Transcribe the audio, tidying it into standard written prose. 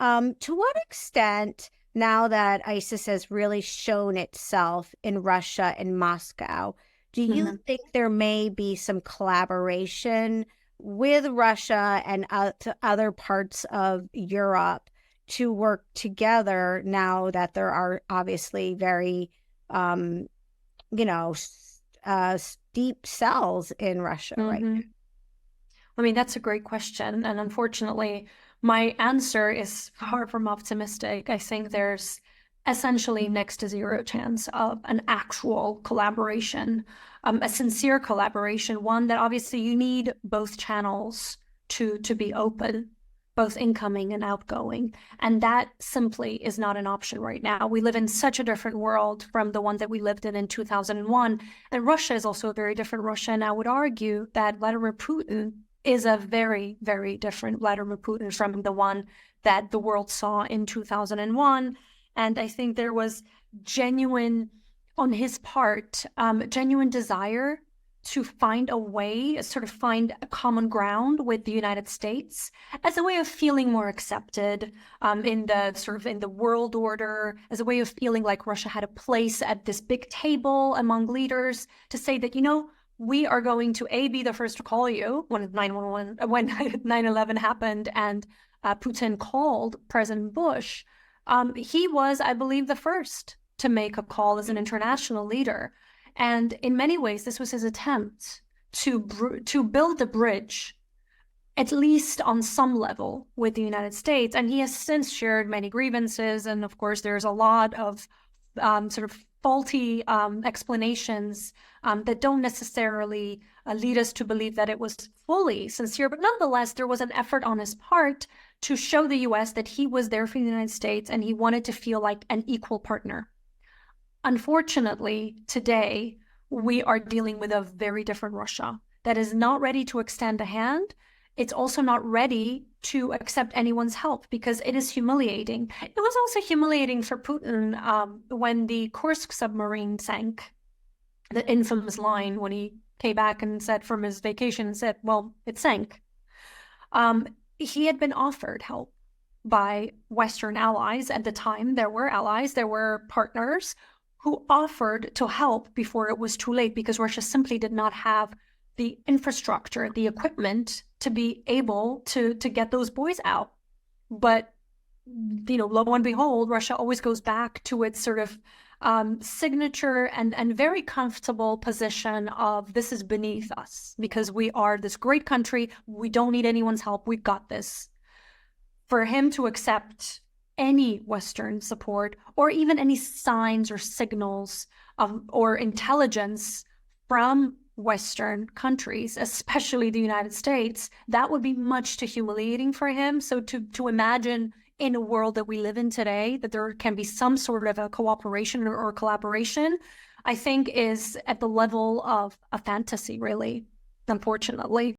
To what extent, now that ISIS has really shown itself in Russia and Moscow, do you Mhm. think there may be some collaboration with Russia and to other parts of Europe to work together now that there are obviously very, um, steep cells in Russia right hmm I mean, that's a great question. And unfortunately, my answer is far from optimistic. I think there's essentially next to zero chance of an actual collaboration, a sincere collaboration, one that obviously you need both channels to be open, both incoming and outgoing. And that simply is not an option right now. We live in such a different world from the one that we lived in 2001. And Russia is also a very different Russia. And I would argue that Vladimir Putin is a very, very different Vladimir Putin from the one that the world saw in 2001. And I think there was genuine, on his part, genuine desire to find a way, sort of find a common ground with the United States as a way of feeling more accepted in the world order, as a way of feeling like Russia had a place at this big table among leaders to say that, we are going to be the first to call you when 911, when 9/11 happened and Putin called President Bush. He was, I believe, the first to make a call as an international leader. And in many ways, this was his attempt to build a bridge, at least on some level, with the United States. And he has since shared many grievances. And of course, there's a lot of sort of faulty explanations that don't necessarily lead us to believe that it was fully sincere. But nonetheless, there was an effort on his part to show the US that he was there for the United States and he wanted to feel like an equal partner. Unfortunately, today, we are dealing with a very different Russia that is not ready to extend a hand. It's also not ready to accept anyone's help because it is humiliating. It was also humiliating for Putin when the Kursk submarine sank, the infamous line when he came back and said from his vacation and said, well, it sank. He had been offered help by Western allies at the time. There were allies, there were partners who offered to help before it was too late because Russia simply did not have the infrastructure, the equipment to be able to get those boys out. But, lo and behold, Russia always goes back to its sort of signature and very comfortable position of this is beneath us because we are this great country. We don't need anyone's help. We've got this. For him to accept any Western support or even any signs or signals or intelligence from Western countries, especially the United States, that would be much too humiliating for him. So to imagine in a world that we live in today that there can be some sort of a cooperation or collaboration, I think is at the level of a fantasy, really, unfortunately.